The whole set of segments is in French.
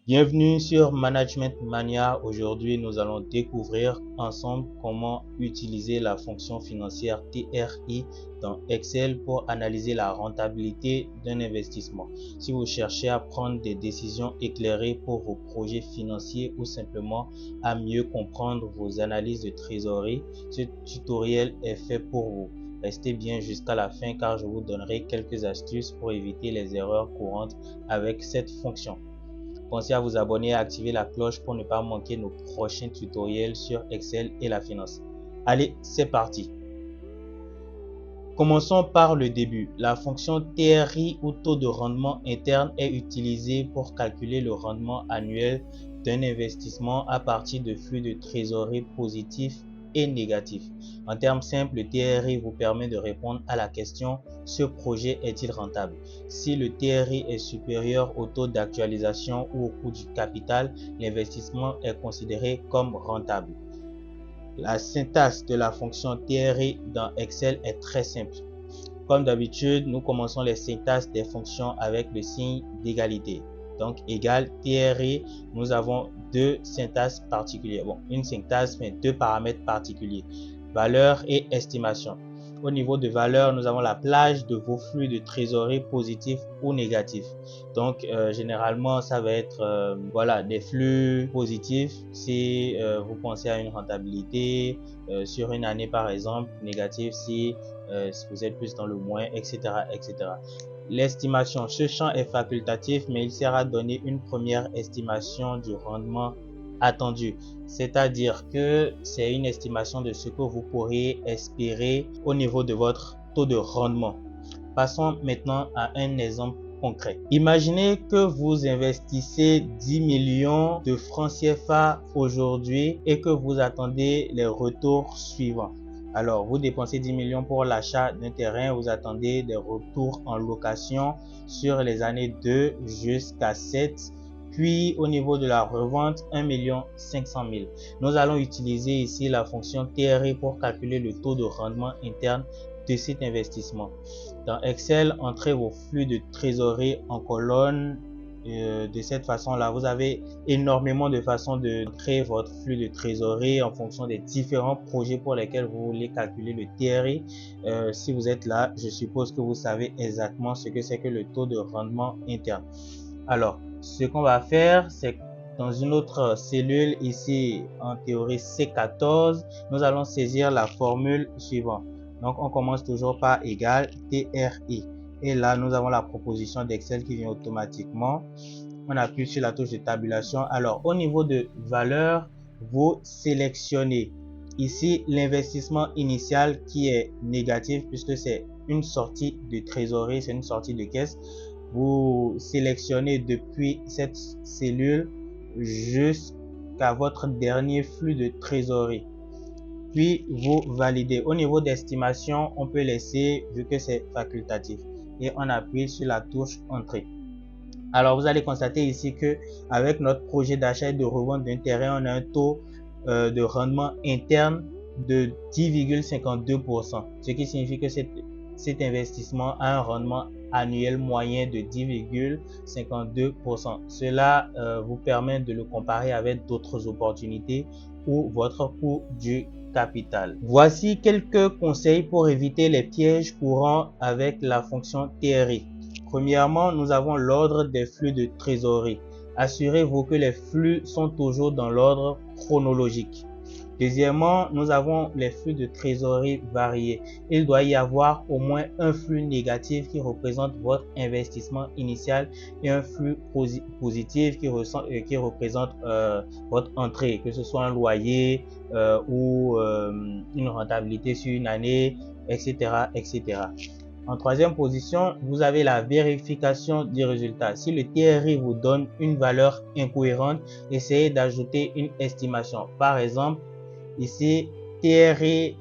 Bienvenue sur Management Mania. Aujourd'hui, nous allons découvrir ensemble comment utiliser la fonction financière TRI dans Excel pour analyser la rentabilité d'un investissement. Si vous cherchez à prendre des décisions éclairées pour vos projets financiers ou simplement à mieux comprendre vos analyses de trésorerie, ce tutoriel est fait pour vous. Restez bien jusqu'à la fin car je vous donnerai quelques astuces pour éviter les erreurs courantes avec cette fonction. Pensez à vous abonner et à activer la cloche pour ne pas manquer nos prochains tutoriels sur Excel et la finance. Allez, c'est parti. Commençons par le début. La fonction TRI ou taux de rendement interne est utilisée pour calculer le rendement annuel d'un investissement à partir de flux de trésorerie positifs et négatifs. En termes simples, le TRI vous permet de répondre à la question « Ce projet est-il rentable ?» Si le TRI est supérieur au taux d'actualisation ou au coût du capital, l'investissement est considéré comme rentable. La syntaxe de la fonction TRI dans Excel est très simple. Comme d'habitude, nous commençons les syntaxes des fonctions avec le signe d'égalité. Donc, égal TRI, nous avons deux syntaxes particulières. Bon, une syntaxe, mais deux paramètres particuliers. Valeur et estimation. Au niveau de valeur, nous avons la plage de vos flux de trésorerie positifs ou négatifs. Donc, généralement, ça va être voilà, des flux positifs si vous pensez à une rentabilité sur une année, par exemple, négatif si vous êtes plus dans le moins, etc., etc. L'estimation, ce champ est facultatif, mais il sert à donner une première estimation du rendement attendu. C'est-à-dire que c'est une estimation de ce que vous pourriez espérer au niveau de votre taux de rendement. Passons maintenant à un exemple concret. Imaginez que vous investissez 10 millions de francs CFA aujourd'hui et que vous attendez les retours suivants. Alors, vous dépensez 10 millions pour l'achat d'un terrain, vous attendez des retours en location sur les années 2 jusqu'à 7. Puis, au niveau de la revente, 1 500 000. Nous allons utiliser ici la fonction TRI pour calculer le taux de rendement interne de cet investissement. Dans Excel, entrez vos flux de trésorerie en colonne. De cette façon-là, vous avez énormément de façons de créer votre flux de trésorerie en fonction des différents projets pour lesquels vous voulez calculer le TRI. Si vous êtes là, je suppose que vous savez exactement ce que c'est que le taux de rendement interne. Alors, ce qu'on va faire, c'est dans une autre cellule ici, en théorie C14, nous allons saisir la formule suivante. Donc, on commence toujours par égal TRI. Et là, nous avons la proposition d'Excel qui vient automatiquement. On appuie sur la touche de tabulation. Alors, au niveau de valeur, vous sélectionnez ici l'investissement initial qui est négatif puisque c'est une sortie de trésorerie, c'est une sortie de caisse. Vous sélectionnez depuis cette cellule jusqu'à votre dernier flux de trésorerie. Puis, vous validez. Au niveau d'estimation, on peut laisser, vu que c'est facultatif. Et on appuie sur la touche Entrée. Alors, vous allez constater ici que avec notre projet d'achat et de revente d'un terrain, on a un taux de rendement interne de 10,52%. Ce qui signifie que cet investissement a un rendement annuel moyen de 10,52%. Cela vous permet de le comparer avec d'autres opportunités ou votre coût du capital. Voici quelques conseils pour éviter les pièges courants avec la fonction TRI. Premièrement, nous avons l'ordre des flux de trésorerie. Assurez-vous que les flux sont toujours dans l'ordre chronologique. Deuxièmement, nous avons les flux de trésorerie variés. Il doit y avoir au moins un flux négatif qui représente votre investissement initial et un flux positif qui représente votre entrée, que ce soit un loyer ou une rentabilité sur une année, etc., etc. En troisième position, vous avez la vérification du résultat. Si le TRI vous donne une valeur incohérente, essayez d'ajouter une estimation. Par exemple, ici, TRI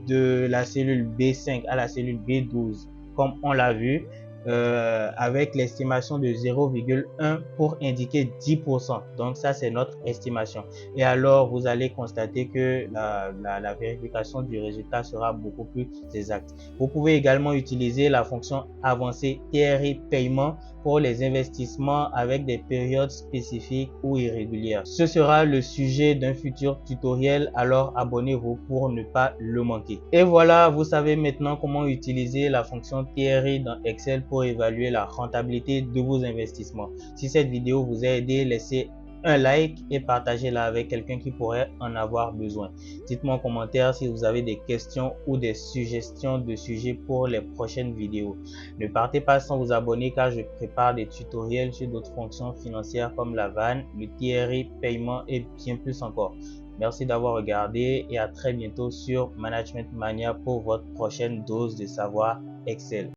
de la cellule B5 à la cellule B12, comme on l'a vu, avec l'estimation de 0,1 pour indiquer 10%. Donc ça, c'est notre estimation. Et alors, vous allez constater que la vérification du résultat sera beaucoup plus exacte. Vous pouvez également utiliser la fonction avancée TRI paiement pour les investissements avec des périodes spécifiques ou irrégulières. Ce sera le sujet d'un futur tutoriel, alors abonnez-vous pour ne pas le manquer. Et voilà, vous savez maintenant comment utiliser la fonction TRI dans Excel pour évaluer la rentabilité de vos investissements. Si cette vidéo vous a aidé, laissez un like et partagez-la avec quelqu'un qui pourrait en avoir besoin. Dites-moi en commentaire si vous avez des questions ou des suggestions de sujets pour les prochaines vidéos. Ne partez pas sans vous abonner car je prépare des tutoriels sur d'autres fonctions financières comme la vanne, le TRI, paiement et bien plus encore. Merci d'avoir regardé et à très bientôt sur Management Mania pour votre prochaine dose de savoir Excel.